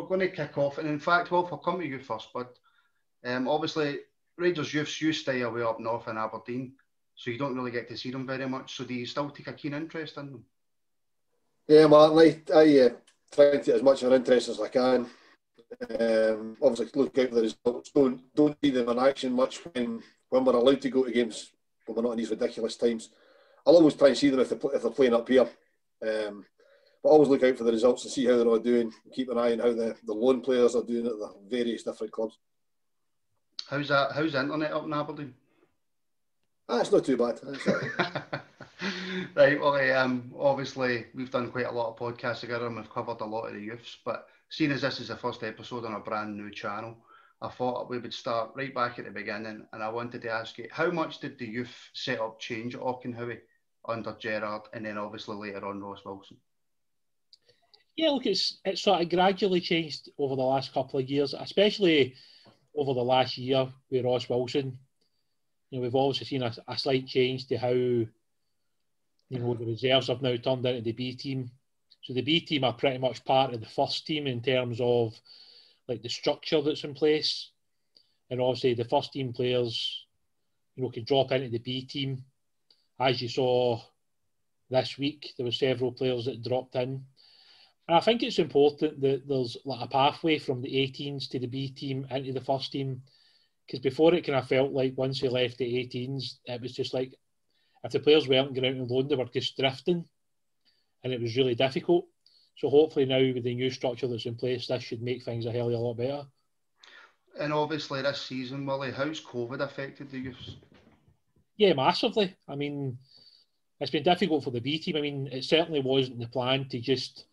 we're going to kick off, and in fact, Wilf, I'll come to you first, bud. Obviously, Rangers youths, you stay away up north in Aberdeen, so you don't really get to see them very much. So do you still take a keen interest in them? Yeah, Martin, I try to take as much of an interest as I can. Obviously, look out for the results. Don't see them in action much when we're allowed to go to games, when we're not in these ridiculous times. I'll always try and see them if they're playing up here. But always look out for the results and see how they're all doing. Keep an eye on how the loan players are doing at the various different clubs. How's the internet up in Aberdeen? It's not too bad. Right, well, obviously we've done quite a lot of podcasts together and we've covered a lot of the youths, but seeing as this is the first episode on a brand new channel, I thought we would start right back at the beginning, and I wanted to ask you, how much did the youth setup change at Auchenhowie under Gerrard and then obviously later on Ross Wilson? Yeah, look, it's sort of gradually changed over the last couple of years, especially over the last year with Ross Wilson. You know, we've obviously seen a slight change to how, you know, the reserves have now turned into the B team. So the B team are pretty much part of the first team in terms of like the structure that's in place. And obviously the first team players, you know, can drop into the B team. As you saw this week, there were several players that dropped in. And I think it's important that there's like a pathway from the 18s to the B team into the first team. Because before it kind of felt like once they left the 18s, it was just like, if the players weren't going out on loan, they were just drifting. And it was really difficult. So hopefully now with the new structure that's in place, this should make things a hell of a lot better. And obviously this season, Willie, how's COVID affected the youths? Yeah, massively. I mean, it's been difficult for the B team. I mean, it certainly wasn't the plan to just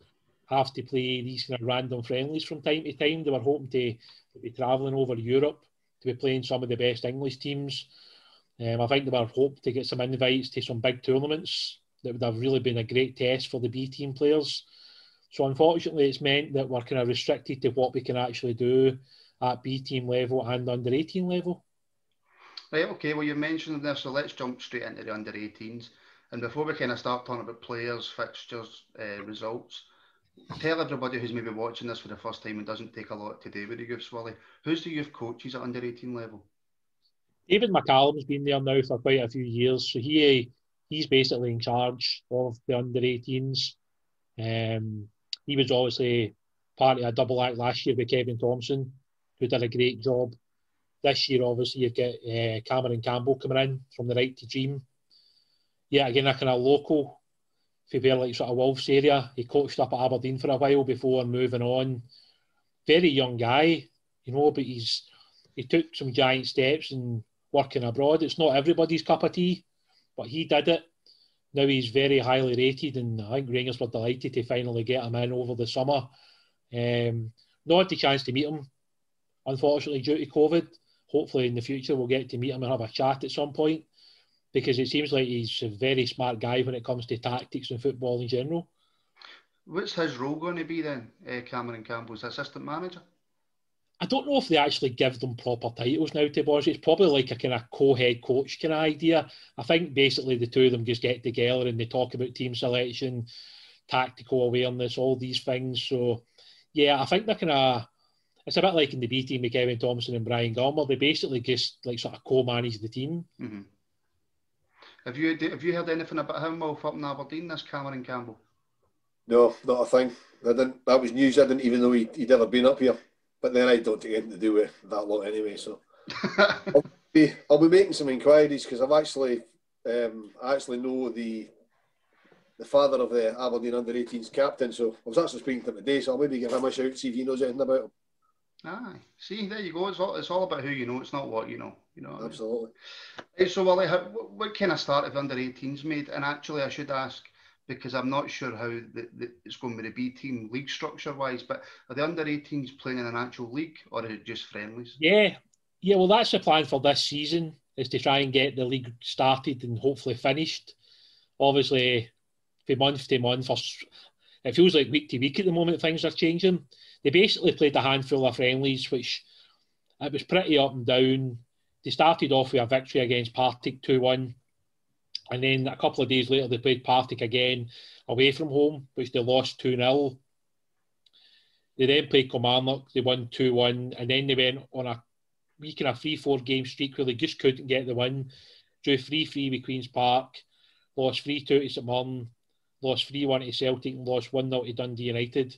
have to play these kind of random friendlies from time to time. They were hoping to be travelling over Europe, to be playing some of the best English teams. I think they were hoping to get some invites to some big tournaments that would have really been a great test for the B team players. So unfortunately, it's meant that we're kind of restricted to what we can actually do at B team level and under 18 level. Right, okay, well, you mentioned this, so let's jump straight into the under 18s. And before we kind of start talking about players, fixtures, results, tell everybody who's maybe watching this for the first time and doesn't take a lot to do with the youths, Willie, who's the youth coaches at under 18 level? David McCallum's been there now for quite a few years, so he's basically in charge of the under 18s. He was obviously part of a double act last year with Kevin Thompson, who did a great job. This year, obviously, you've got Cameron Campbell coming in from the Right to Dream. Yeah, again, a kind of local, if you like sort of Wolf's area. He coached up at Aberdeen for a while before moving on. Very young guy, you know, but he took some giant steps in working abroad. It's not everybody's cup of tea, but he did it. Now he's very highly rated, and I think Rangers were delighted to finally get him in over the summer. Not had the chance to meet him, unfortunately, due to COVID. Hopefully in the future we'll get to meet him and have a chat at some point, because it seems like he's a very smart guy when it comes to tactics and football in general. What's his role going to be then, Cameron Campbell's assistant manager? I don't know if they actually give them proper titles now, to be honest. It's probably like a kind of co-head coach kind of idea. I think basically the two of them just get together and they talk about team selection, tactical awareness, all these things. So, yeah, I think they're kind of... It's a bit like in the B team with Kevin Thompson and Brian Gilmer. They basically just like sort of co-manage the team. Mm-hmm. Have you heard anything about him, Wilf, up in Aberdeen, this Cameron Campbell? No, not a thing. That was news. I didn't even know he'd ever been up here. But then I don't take anything to do with that lot anyway. So I'll be making some inquiries, because I actually know the father of the Aberdeen under 18s captain. So I was actually speaking to him today. So I'll maybe give him a shout, see if he knows anything about him. Aye, see, there you go. It's all about who you know. It's not what you know. You know. Absolutely. Right, so Willie, what kind of start have under 18s made? And actually, I should ask, because I'm not sure how it's going with the B team league structure wise, but are the under 18s playing in an actual league, or is it just friendlies? Yeah. Well, that's the plan for this season, is to try and get the league started and hopefully finished. Obviously, from month to month, it feels like week to week at the moment, things are changing. They basically played a handful of friendlies, which it was pretty up and down. They started off with a victory against Partick 2-1. And then a couple of days later, they played Partick again away from home, which they lost 2-0. They then played Kilmarnock. They won 2-1, and then they went on a week and a 3-4 game streak where they just couldn't get the win. Drew 3-3 with Queen's Park, lost 3-2 to St Mirren, lost 3-1 to Celtic, and lost 1-0 to Dundee United.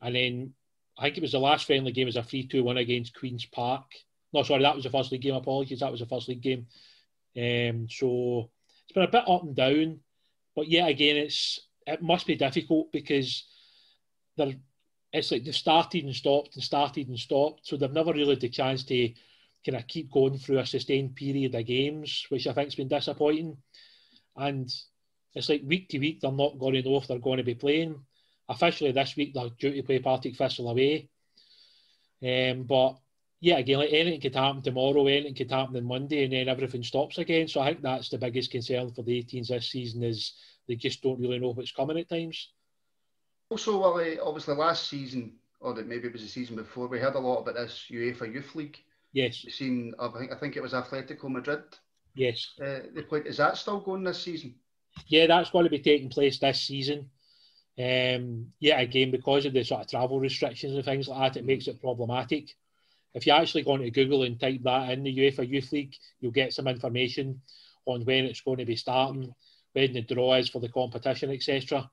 And then I think it was the last friendly game was a 3-2 win against Queen's Park. No, sorry, that was the first league game. Apologies, that was the first league game. So it's been a bit up and down, but yet again, it must be difficult because it's like they've started and stopped and started and stopped, so they've never really had the chance to kind of keep going through a sustained period of games, which I think's been disappointing. And it's like week to week, they're not going to know if they're going to be playing. Officially this week, they're due to play Partick Thistle away. But yeah, again, like anything could happen tomorrow, anything could happen on Monday, and then everything stops again. So I think that's the biggest concern for the 18s this season is they just don't really know what's coming at times. Also, Willie, obviously last season, or maybe it was the season before, we heard a lot about this UEFA Youth League. Yes. We've seen, I think it was Atletico Madrid. Yes. They played. Is that still going this season? Yeah, that's going to be taking place this season. Yeah, again, because of the sort of travel restrictions and things like that, it makes it problematic. If you actually go into Google and type that in, the UEFA Youth League, you'll get some information on when it's going to be starting, when the draw is for the competition, etc.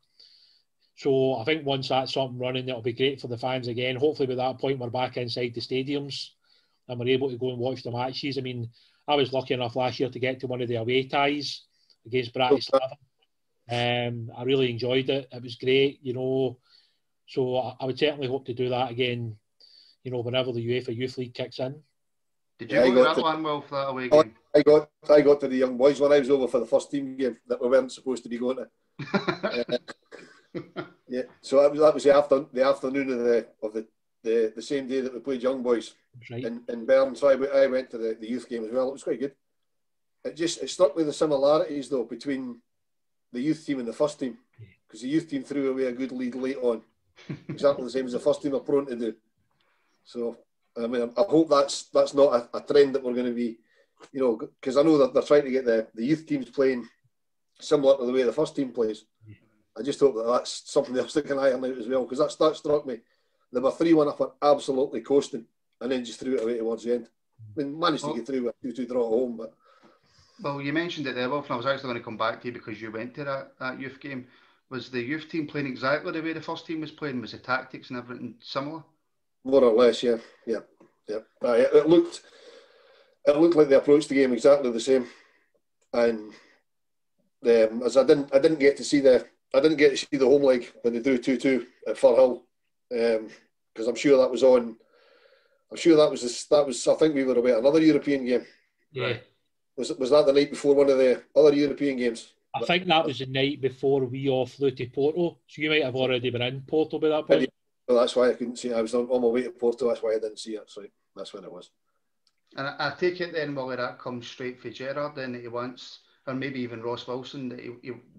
So I think once that's up and running, it'll be great for the fans again. Hopefully by that point, we're back inside the stadiums and we're able to go and watch the matches. I mean, I was lucky enough last year to get to one of the away ties against Bratislava. I really enjoyed it. It was great, you know. So I would certainly hope to do that again, you know, whenever the UEFA Youth League kicks in. Did you go to that one, Wilf, that away game? I got to the young boys when I was over for the first team game that we weren't supposed to be going to. Yeah, so that was the afternoon of the same day that we played young boys in Bern. So I went to the youth game as well. It was quite good. It struck me the similarities though between the youth team and the first team, because the youth team threw away a good lead late on, exactly the same as the first team are prone to do. So I mean, I hope that's not a trend that we're going to be, you know, because I know that they're trying to get the youth teams playing similar to the way the first team plays. I just hope that that's something else that can iron out as well, because that struck me. They were 3-1 up and absolutely coasting, and then just threw it away towards the end. I mean, managed to get through with a 2-2 draw at home, but. Well, you mentioned it there, Wilf, and I was actually going to come back to you because you went to that youth game. Was the youth team playing exactly the way the first team was playing? Was the tactics and everything similar? More or less, yeah. It looked like they approached the game exactly the same, and as I didn't get to see the home leg when they drew 2-2 at Firhill, because I'm sure that was on. I'm sure that was. I think we were away at another European game. Yeah. Was that the night before one of the other European games? I think that was the night before we all flew to Porto. So you might have already been in Porto by that point. Well, that's why I couldn't see it. I was on my way to Porto. That's why I didn't see it. So that's when it was. And I take it then, Willie, that comes straight for Gerrard then, that he wants, or maybe even Ross Wilson, that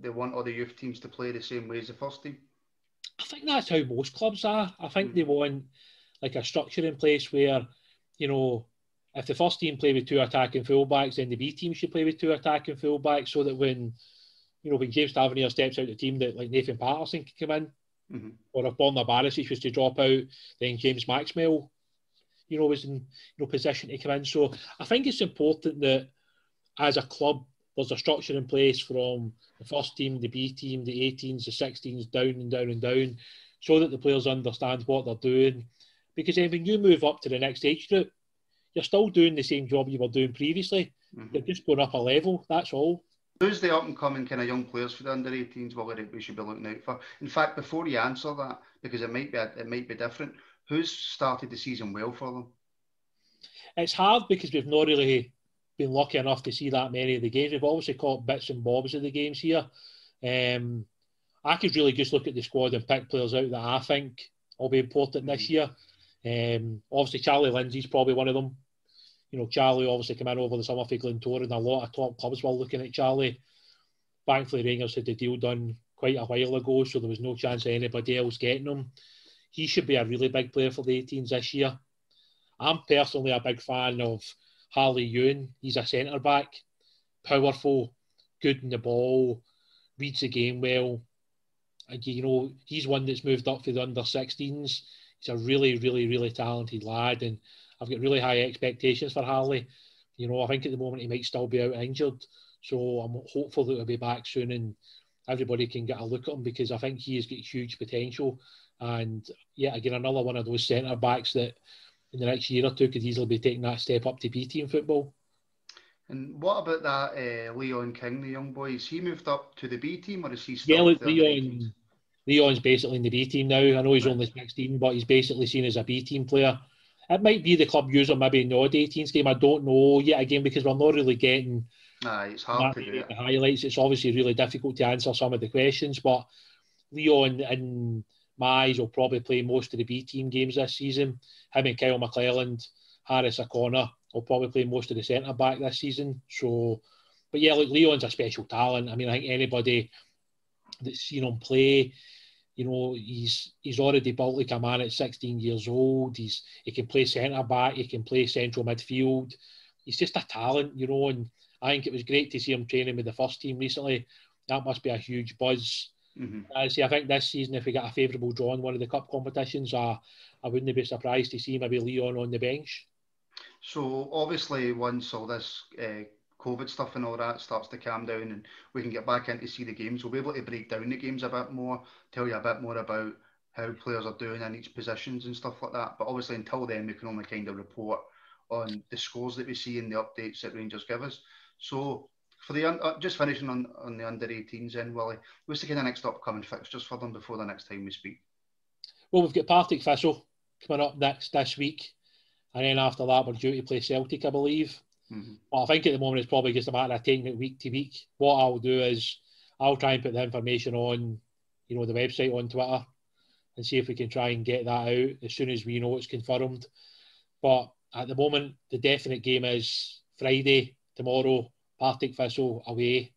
they want all the youth teams to play the same way as the first team? I think that's how most clubs are. I think they want like a structure in place where, you know, if the first team play with 2 attacking fullbacks, then the B team should play with 2 attacking fullbacks, so that when James Tavernier steps out the team, that like Nathan Patterson can come in, or if Borna Barisic was to drop out, then James Maxwell, was in position to come in. So I think it's important that as a club, there's a structure in place from the first team, the B team, the 18s, the 16s, down and down and down, so that the players understand what they're doing. Because then when you move up to the next age group, you're still doing the same job you were doing previously. You're just going up a level, that's all. Who's the up-and-coming kind of young players for the under-18s we should be looking out for? In fact, before you answer that, because it might be different, who's started the season well for them? It's hard because we've not really been lucky enough to see that many of the games. We've obviously caught bits and bobs of the games here. I could really just look at the squad and pick players out that I think will be important this year. Obviously, Charlie Lindsay's probably one of them. Charlie obviously came in over the summer for Glentoran, and a lot of top clubs were looking at Charlie. Thankfully, Rangers had the deal done quite a while ago, so there was no chance of anybody else getting him. He should be a really big player for the 18s this year. I'm personally a big fan of Harley Ewing. He's a centre-back, powerful, good in the ball, reads the game well. And, he's one that's moved up for the under-16s. He's a really, really, really talented lad, and I've got really high expectations for Harley. You know, I think at the moment he might still be out injured, so I'm hopeful that he'll be back soon and everybody can get a look at him, because I think he has got huge potential. And yeah, again, another one of those centre backs that in the next year or two could easily be taking that step up to B team football. And what about that Leon King, the young boy? Is he moved up to the B team, or is he Yeah, still look, with the under-18s? Leon's basically in the B team now. I know he's Right. only 16, but he's basically seen as a B team player. It might be the club user maybe in the odd 18s game. I don't know yet, again, because we're not really getting It's hard to do the it. highlights. It's obviously really difficult to answer some of the questions, but Leon, in my eyes, will probably play most of the B team games this season. Him and Kyle McClelland, Harris O'Connor will probably play most of the centre back this season. So, but yeah, look, Leon's a special talent. I mean, I think anybody that's seen him play, you know, he's already built like a man at 16 years old. He can play centre back, he can play central midfield. He's just a talent, you know, and I think it was great to see him training with the first team recently. That must be a huge buzz. Mm-hmm. I think this season, if we get a favourable draw in one of the cup competitions, I wouldn't be surprised to see maybe Leon on the bench. So obviously, once all this COVID stuff and all that starts to calm down and we can get back in to see the games, we'll be able to break down the games a bit more, tell you a bit more about how players are doing in each positions and stuff like that. But obviously, until then, we can only kind of report on the scores that we see and the updates that Rangers give us. So for the just finishing on the under-18s then, Willie, what's the kind of next upcoming fixtures for them before the next time we speak? Well, we've got Partick Thistle coming up this week, and then after that we're due to play Celtic, I believe. Mm-hmm. But I think at the moment it's probably just a matter of taking it week to week. What I'll do is I'll try and put the information on, you know, the website on Twitter and see if we can try and get that out as soon as we know it's confirmed. But at the moment, the definite game is Friday, tomorrow, Partick Thistle away.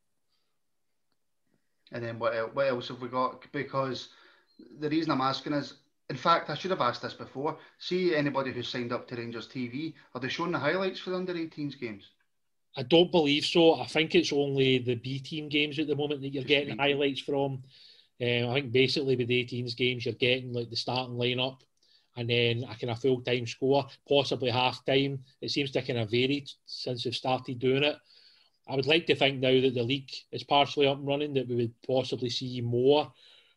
And then what else have we got? Because the reason I'm asking is, in fact, I should have asked this before. See anybody who's signed up to Rangers TV, are they showing the highlights for the under-18s games? I don't believe so. I think it's only the B team games at the moment that you're Just getting highlights from. I think basically with the 18s games, you're getting like the starting lineup and then a kind of full-time score, possibly half-time. It seems to kind of varied since they've started doing it. I would like to think now that the league is partially up and running that we would possibly see more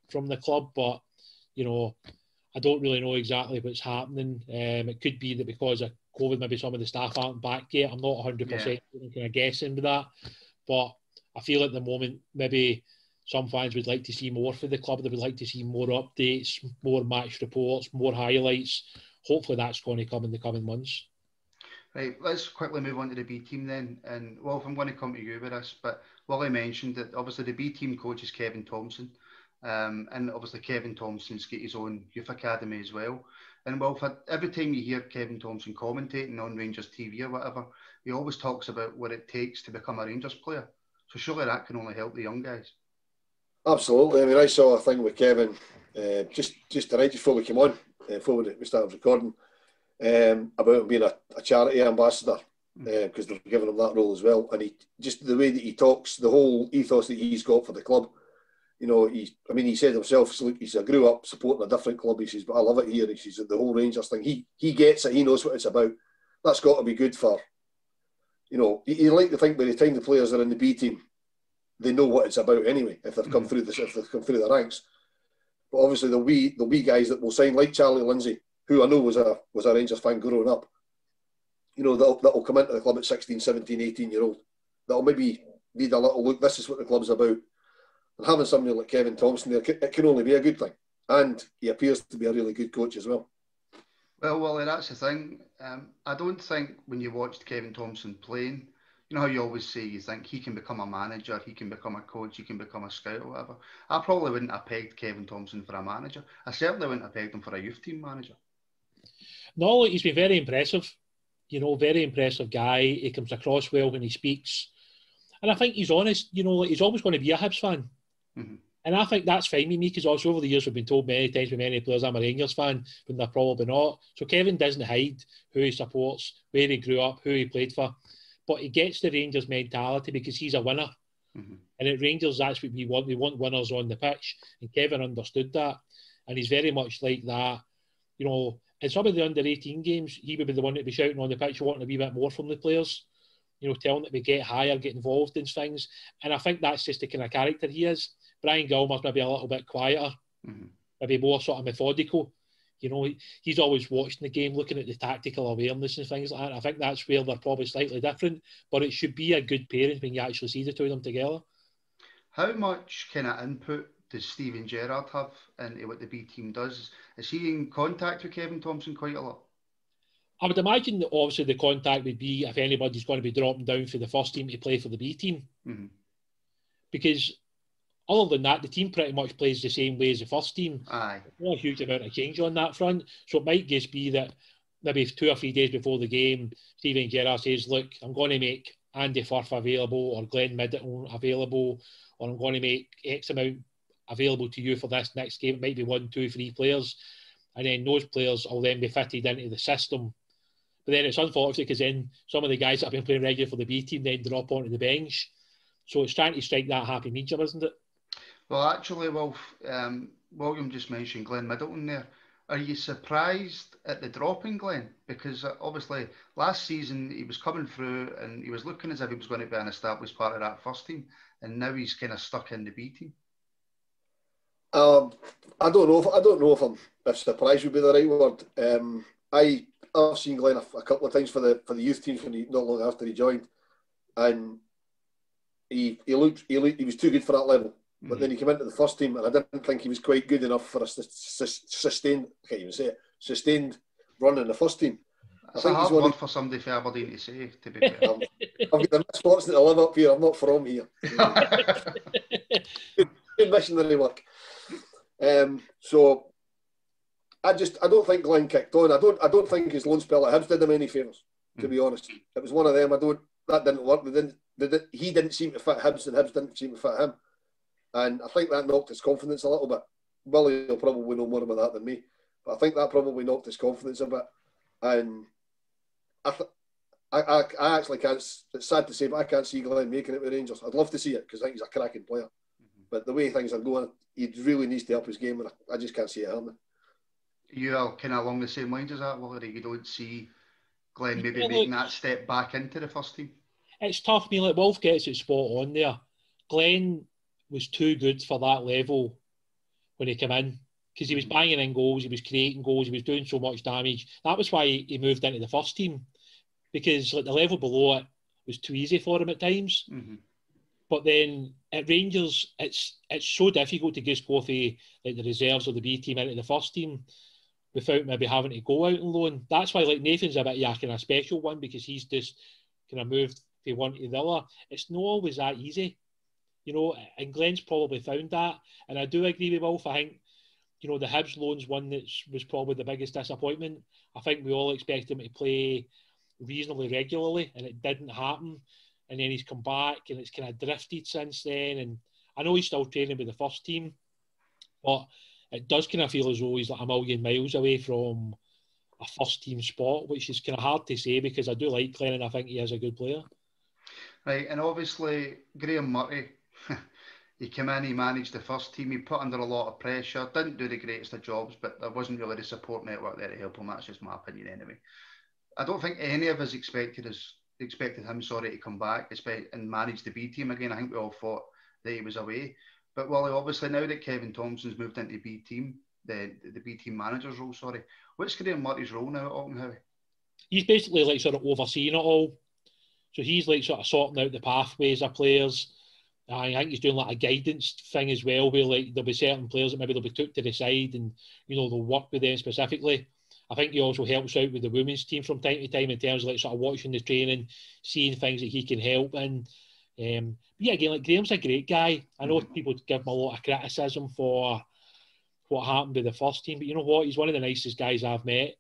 from the club, but, you know, I don't really know exactly what's happening. It could be that because of COVID, maybe some of the staff aren't back yet. I'm not 100% kind of guessing with that, but I feel at the moment maybe some fans would like to see more for the club. They would like to see more updates, more match reports, more highlights. Hopefully that's going to come in the coming months. Right, let's quickly move on to the B team then. And Wolf, I'm going to come to you with this, but Willie mentioned that obviously the B team coach is Kevin Thompson. And obviously Kevin Thompson's got his own youth academy as well. And Wolf, every time you hear Kevin Thompson commentating on Rangers TV or whatever, he always talks about what it takes to become a Rangers player. So surely that can only help the young guys. Absolutely. I mean, I saw a thing with Kevin just tonight before we came on, before we started recording, about him being a charity ambassador, because they're giving him that role as well. And he just the way that he talks, the whole ethos that he's got for the club. You know, he said himself, he said, I grew up supporting a different club. He says, but I love it here. He says, the whole Rangers thing, he gets it. He knows what it's about. That's got to be good for, you know, you like to think by the time the players are in the B team, they know what it's about anyway, if they've come through the ranks. But obviously there'll be guys that will sign, like Charlie Lindsay, who I know was a Rangers fan growing up. You know, that'll come into the club at 16, 17, 18-year-old. That'll maybe need a little look. This is what the club's about. And having somebody like Kevin Thompson there, it can only be a good thing. And he appears to be a really good coach as well. Well, Wally, that's the thing. I don't think when you watched Kevin Thompson playing, you know how you always say you think he can become a manager, he can become a coach, he can become a scout or whatever. I probably wouldn't have pegged Kevin Thompson for a manager. I certainly wouldn't have pegged him for a youth team manager. No, he's been very impressive. You know, very impressive guy. He comes across well when he speaks. And I think he's honest. You know, he's always going to be a Hibs fan. Mm-hmm. And I think that's fine with me because also over the years we've been told many times by many players I'm a Rangers fan when they're probably not. So Kevin doesn't hide who he supports, where he grew up, who he played for. But he gets the Rangers mentality because he's a winner. Mm-hmm. And at Rangers, that's what we want. We want winners on the pitch. And Kevin understood that. And he's very much like that. You know, in some of the under-18 games, he would be the one that'd be shouting on the pitch, wanting a wee bit more from the players. You know, telling them to get higher, get involved in things. And I think that's just the kind of character he is. Brian Gilmore's maybe a little bit quieter, maybe more sort of methodical. You know, he's always watching the game, looking at the tactical awareness and things like that. I think that's where they're probably slightly different, but it should be a good pairing when you actually see the two of them together. How much kind of input does Steven Gerrard have into what the B team does? Is he in contact with Kevin Thompson quite a lot? I would imagine that obviously the contact would be if anybody's going to be dropping down for the first team to play for the B team. Because other than that, the team pretty much plays the same way as the first team. Aye. Not a huge amount of change on that front. So it might just be that maybe 2 or 3 days before the game, Steven Gerrard says, look, I'm going to make Andy Firth available or Glenn Middleton available, or I'm going to make X amount available to you for this next game. It might be 1, 2, 3 players. And then those players will then be fitted into the system. But then it's unfortunate because then some of the guys that have been playing regular for the B team then drop onto the bench. So it's trying to strike that happy medium, isn't it? Well, actually, Wilf, William just mentioned Glenn Middleton there. Are you surprised at the drop in Glenn? Because obviously last season he was coming through and he was looking as if he was going to be an established part of that first team, and now he's kind of stuck in the B team. I don't know if surprise would be the right word. I've seen Glenn a couple of times for the youth teams when not long after he joined, and he was too good for that level. But then he came into the first team, and I didn't think he was quite good enough for a sustained run in the first team. It's a hard word for somebody from Aberdeen to say, to be fair. I've got the misfortune to live up here. I'm not from here. Good missionary work. So I don't think Glenn kicked on. I don't think his loan spell at Hibs did him any favours, to be honest. It was one of them. That didn't work. He didn't seem to fit Hibs, and Hibs didn't seem to fit him. And I think that knocked his confidence a little bit. Willie will probably know more about that than me, but I think that probably knocked his confidence a bit. And I actually can't. It's sad to say, but I can't see Glenn making it with Rangers. I'd love to see it because I think he's a cracking player. But the way things are going, he really needs to up his game, and I just can't see it happening. You are kind of along the same lines as that, Willie. You don't see Glenn maybe making that step back into the first team? It's tough. I mean, like Wilf gets it spot on there. Glenn was too good for that level when he came in because he was banging in goals, he was creating goals, he was doing so much damage. That was why he moved into the first team, because like the level below it was too easy for him at times. But then at Rangers, it's so difficult to just go for like the reserves of the B team into the first team without maybe having to go out on loan. That's why like Nathan's a bit of a kind of special one, because he's just kind of moved from one to the other. It's not always that easy. You know, and Glenn's probably found that. And I do agree with Wilf. I think, you know, the Hibs loan's one that was probably the biggest disappointment. I think we all expected him to play reasonably regularly, and it didn't happen. And then he's come back, and it's kind of drifted since then. And I know he's still training with the first team, but it does kind of feel as though he's like a million miles away from a first team spot, which is kind of hard to say because I do like Glenn and I think he is a good player. Right, and obviously Graham Murray, he came in, he managed the first team, he put under a lot of pressure, didn't do the greatest of jobs, but there wasn't really the support network there to help him. That's just my opinion anyway. I don't think any of us expected him to come back and manage the B team again. I think we all thought that he was away. But well, obviously now that Kevin Thompson's moved into B team, the B team manager's role, what's Graham Murray's role now at Alton Howie? He's basically like sort of overseeing it all. So he's like sort of sorting out the pathways of players. I think he's doing like a guidance thing as well, where like there'll be certain players that maybe they'll be took to the side and, you know, they'll work with them specifically. I think he also helps out with the women's team from time to time in terms of like sort of watching the training, seeing things that he can help in. Yeah, again, like Graham's a great guy. I know people give him a lot of criticism for what happened with the first team, but you know what? He's one of the nicest guys I've met.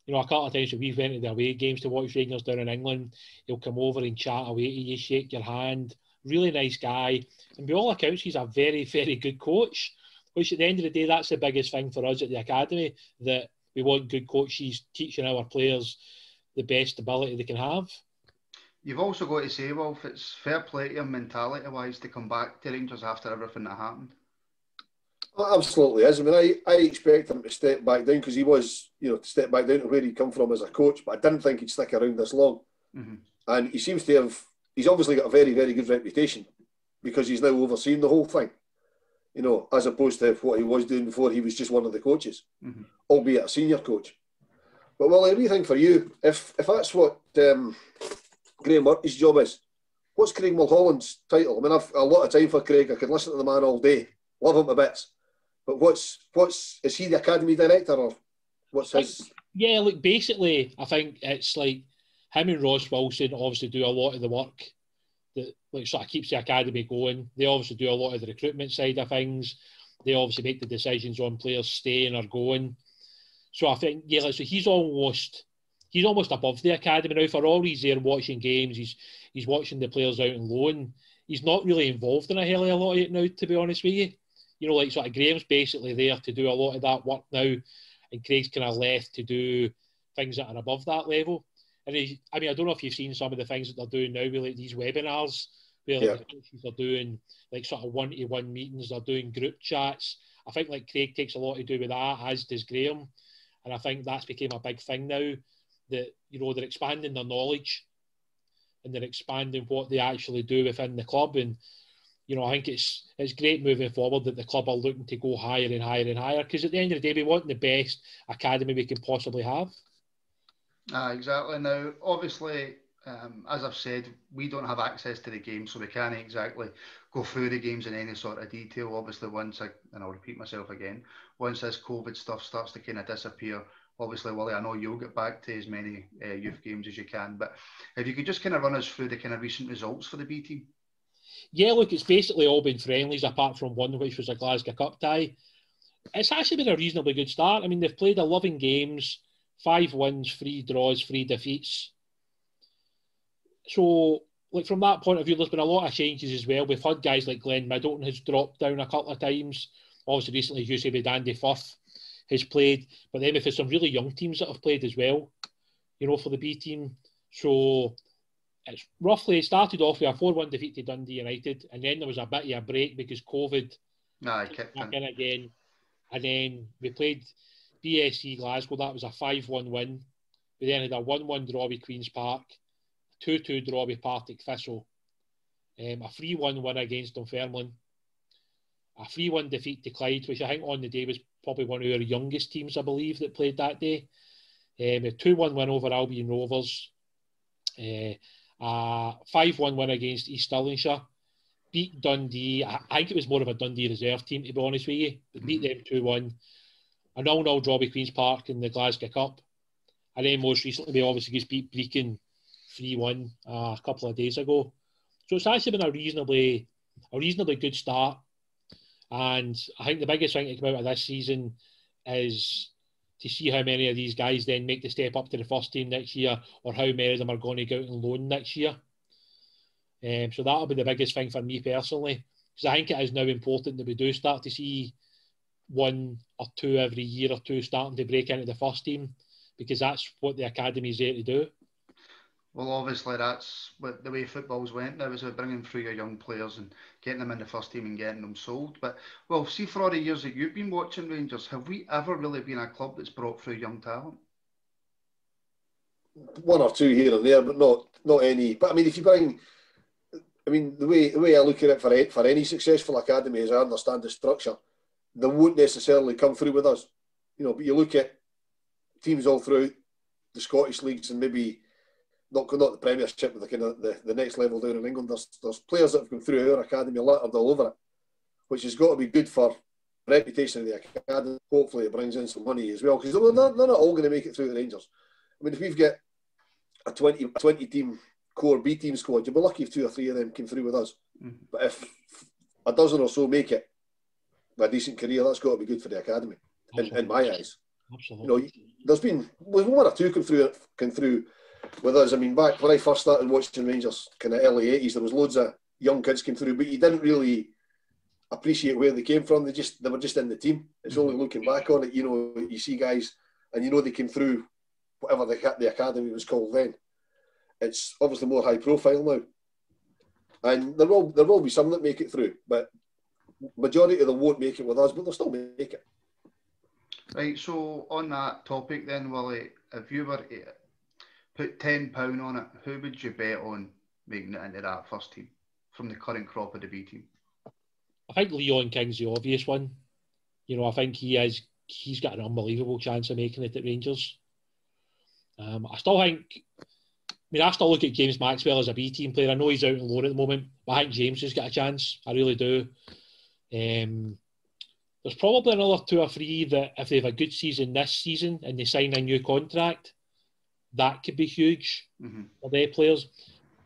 You know, a couple of times when we've went to the away games to watch Rangers down in England, he'll come over and chat away to you, shake your hand. Really nice guy. And by all accounts, he's a very, very good coach, which at the end of the day, that's the biggest thing for us at the academy, that we want good coaches teaching our players the best ability they can have. You've also got to say, Wilf, it's fair play to him mentality-wise to come back to Rangers after everything that happened. Absolutely is. I mean, I expected him to step back down because he was, to step back down to where he'd come from as a coach, but I didn't think he'd stick around this long. Mm-hmm. And he seems to have, he's obviously got a very, very good reputation because he's now overseen the whole thing, as opposed to what he was doing before he was just one of the coaches, albeit a senior coach. But Willie, what do you think for you? If that's what Graham Murphy's job is, what's Craig Mulholland's title? I mean, I've a lot of time for Craig. I could listen to the man all day. Love him to bits. But is he the academy director or what's his? Yeah, look, basically, I think it's like him and Ross Wilson obviously do a lot of the work that sort of keeps the academy going. They obviously do a lot of the recruitment side of things. They obviously make the decisions on players staying or going. So I think, so he's almost above the academy now. For all he's there watching games, he's watching the players out on loan. He's not really involved in a hell of a lot of it now, to be honest with you. Sort of Graham's basically there to do a lot of that work now, and Craig's kind of left to do things that are above that level. And I don't know if you've seen some of the things that they're doing now with these webinars, where the coaches are doing sort of one-to-one meetings, they're doing group chats. I think Craig takes a lot to do with that, as does Graham. And I think that's become a big thing now, that, they're expanding their knowledge and they're expanding what they actually do within the club. And, I think it's great moving forward that the club are looking to go higher and higher and higher, because at the end of the day, we want the best academy we can possibly have. Exactly. Now, obviously, as I've said, we don't have access to the game, so we can't exactly go through the games in any sort of detail. Obviously, and I'll repeat myself again, once this COVID stuff starts to kind of disappear, obviously, Willie, I know you'll get back to as many youth games as you can, but if you could just kind of run us through the kind of recent results for the B team. Yeah, look, it's basically all been friendlies apart from one, which was a Glasgow Cup tie. It's actually been a reasonably good start. I mean, they've played 11 games, 5 wins, 3 draws, 3 defeats. So, from that point of view, there's been a lot of changes as well. We've had guys like Glenn Middleton has dropped down a couple of times. Obviously, recently, as you say, with Andy Firth has played. But then we've had some really young teams that have played as well, for the B team. So, it's roughly started off with a 4-1 defeat to Dundee United, and then there was a bit of a break because COVID kicked back in again. And then we played BSC Glasgow. That was a 5-1 win. We then had a 1-1 draw with Queen's Park, 2-2 draw with Partick Thistle, a 3-1 win against Dunfermline, a 3-1 defeat to Clyde, which I think on the day was probably one of our youngest teams, I believe, that played that day. A 2-1 win over Albion Rovers, a 5-1 win against East Stirlingshire, beat Dundee. I think it was more of a Dundee reserve team, to be honest with you, but beat them 2-1. A 0-0 draw with Queen's Park in the Glasgow Cup. And then most recently, we obviously just beat Brecon 3-1 a couple of days ago. So it's actually been a reasonably good start. And I think the biggest thing to come out of this season is to see how many of these guys then make the step up to the first team next year, or how many of them are going to go out on loan next year. So that'll be the biggest thing for me personally, because I think it is now important that we do start to see 1 or 2 every year or 2 starting to break into the first team, because that's what the academy is there to do. Well, obviously, that's what the way football's went now, is about bringing through your young players and getting them in the first team and getting them sold. But, well, see, for all the years that you've been watching Rangers, have we ever really been a club that's brought through young talent? 1 or 2 here and there, but not any. But, I mean, if you bring... I mean, the way I look at it for any successful academy, as I understand the structure, they won't necessarily come through with us. But you look at teams all throughout the Scottish leagues and maybe not the Premiership, but the next level down in England. There's players that have come through our academy littered all over it, which has got to be good for the reputation of the academy. Hopefully, it brings in some money as well, because they're not all going to make it through the Rangers. I mean, if we've got a 20 team core B team squad, you'll be lucky if 2 or 3 of them came through with us. Mm-hmm. But if a dozen or so make it with a decent career, that's got to be good for the academy, in my eyes. Absolutely. There's been 1 or 2 come through with us. I mean, back when I first started watching Rangers, kind of early 80s, there was loads of young kids came through, but you didn't really appreciate where they came from. They were just in the team. It's only looking back on it, you see guys and they came through whatever the academy was called then. It's obviously more high profile now, and there will be some that make it through, but majority of them won't make it with us, but they'll still make it. Right, so on that topic then, Willie, if you were to put £10 on it, who would you bet on making it into that first team from the current crop of the B team? I think Leon King's the obvious one. You know, I think he's got an unbelievable chance of making it at Rangers. I still look at James Maxwell as a B team player. I know he's out on loan at the moment, but I think James has got a chance. I really do. There's probably another 2 or 3 that if they have a good season this season and they sign a new contract, that could be huge for their players.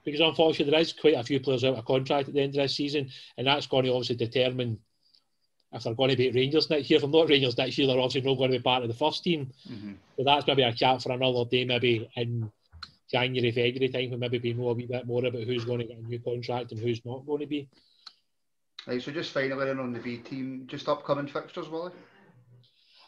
Because unfortunately there is quite a few players out of contract at the end of this season, and that's going to obviously determine if they're going to be at Rangers next year. If they're not Rangers next year, they're obviously not going to be part of the first team. So that's maybe a chat for another day, maybe in January, February time, when maybe we know a wee bit more about who's going to get a new contract and who's not going to be. Right, so just finally on the B team, just upcoming fixtures, Willie?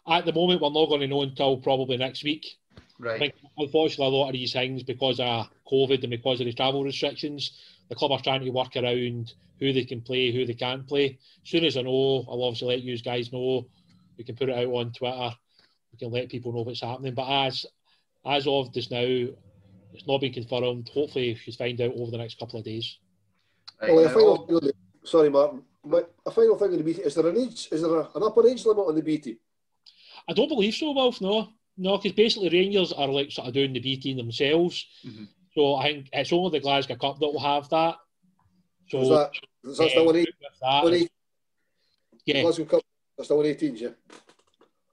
At the moment, we're not going to know until probably next week. Right. I think, unfortunately, a lot of these things, because of COVID and because of the travel restrictions, the club are trying to work around who they can play, who they can't play. As soon as I know, I'll obviously let you guys know. We can put it out on Twitter. We can let people know what's happening. But as of just now, it's not been confirmed. Hopefully, we should find out over the next couple of days. Right, well, sorry, Martin. But a final thing on the B team: is there an upper age limit on the B team? I don't believe so, Wilf. No, because basically Rangers are like sort of doing the B team themselves. So I think it's only the Glasgow Cup that will have that. So is that still an 18? Yeah. Glasgow Cup, that's still an 18s, yeah.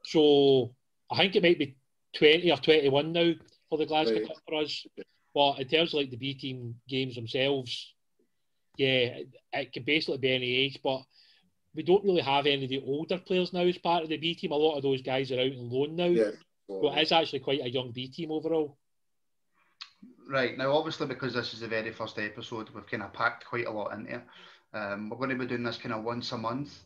So I think it might be 20 or 21 now for the Glasgow Cup for us. But in terms of like the B team games themselves, yeah, it can basically be any age. But we don't really have any of the older players now as part of the B team. A lot of those guys are out on loan now. Yeah. So it is actually quite a young B team overall. Right, now obviously because this is the very first episode, we've kind of packed quite a lot into it. We're going to be doing this kind of once a month,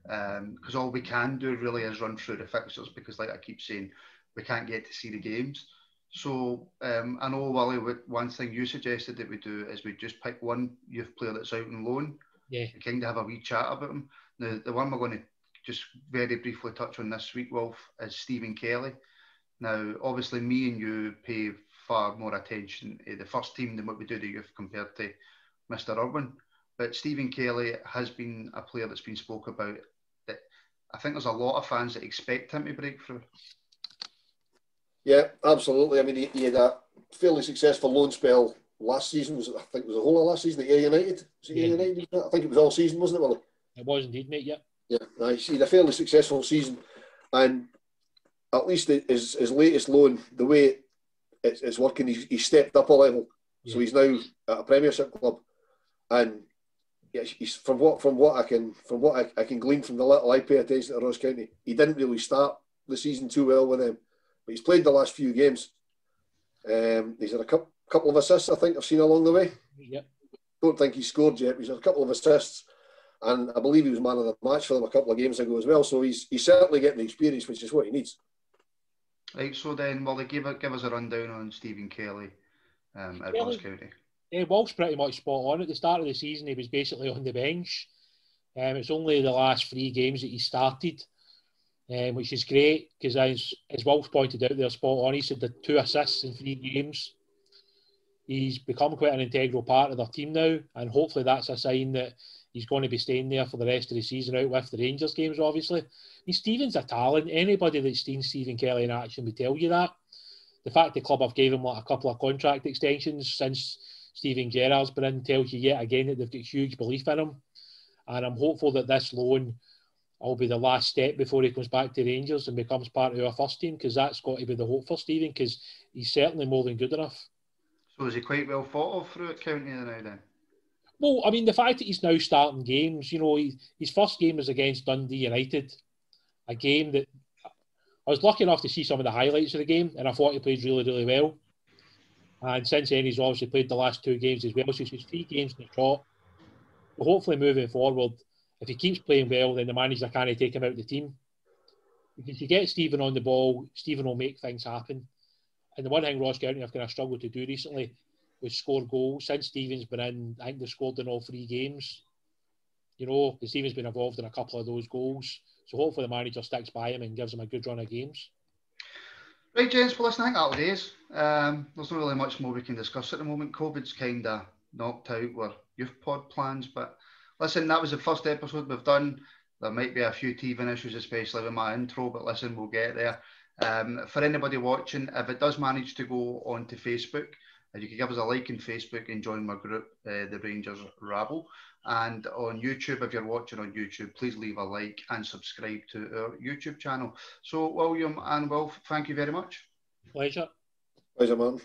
because all we can do really is run through the fixtures, because like I keep saying, we can't get to see the games. So I know, Willie, one thing you suggested that we do is we just pick one youth player that's out on loan, and kind of have a wee chat about him. Now, the one we're going to just very briefly touch on this week, Wilf, is Stephen Kelly. Now, obviously, me and you pay far more attention to the first team than what we do the youth compared to Mr. Irwin. But Stephen Kelly has been a player that's been spoke about. That I think there's a lot of fans that expect him to break through. Yeah, absolutely. I mean, he had a fairly successful loan spell last season. I think it was the whole of last season at Ayr United. Was it Ayr United? I think it was all season, wasn't it, Willie? It was indeed, mate, yeah. Yeah, nice. He had a fairly successful season. And at least his latest loan, the way it's working, he's stepped up a level. Yeah. So he's now at a Premiership club. And he's from what I can glean from the little I pay attention to Ross County, he didn't really start the season too well with them. But he's played the last few games. He's had a couple of assists, I think I've seen along the way. Yep. Don't think he's scored yet, but he's had a couple of assists. And I believe he was man of the match for them a couple of games ago as well. So he's certainly getting the experience, which is what he needs. Right, so then, Willie, give us a rundown on Stephen Kelly at Ross County. Wolf's pretty much spot on. At the start of the season, he was basically on the bench. It's only the last 3 games that he started, which is great because, as Wolf pointed out, they're spot on. He's had the 2 assists in 3 games. He's become quite an integral part of their team now, and hopefully that's a sign that he's going to be staying there for the rest of the season out with the Rangers games, obviously. I mean, Stephen's a talent. Anybody that's seen Stephen Kelly in action would tell you that. The fact the club have gave him like a couple of contract extensions since Steven Gerrard's been in tells you yet again that they've got huge belief in him. And I'm hopeful that this loan will be the last step before he comes back to Rangers and becomes part of our first team, because that's got to be the hope for Stephen, because he's certainly more than good enough. So is he quite well thought of through at County now then? Well, I mean, the fact that he's now starting games, you know, his first game was against Dundee United, a game that I was lucky enough to see some of the highlights of the game, and I thought he played really, really well. And since then, he's obviously played the last 2 games as well, so he's 3 games in the trot. But hopefully, moving forward, if he keeps playing well, then the manager can't take him out of the team. Because if you get Stephen on the ball, Stephen will make things happen. And the one thing Ross County have kind of struggled to do recently was score goals. Since Stephen's been in, I think they've scored in all 3 games. you know, Stephen's been involved in a couple of those goals. So hopefully the manager sticks by him and gives him a good run of games. Right, gents, well, listen, I think that'll do us. There's not really much more we can discuss at the moment. COVID's kind of knocked out our youth pod plans, but listen, that was the first episode we've done. There might be a few teething issues, especially with my intro, but listen, we'll get there. For anybody watching, if it does manage to go onto Facebook, if you could give us a like on Facebook and join my group, the Rangers Rabble. And on YouTube, if you're watching on YouTube, please leave a like and subscribe to our YouTube channel. So, William and Wilf, thank you very much. Pleasure. Pleasure, man.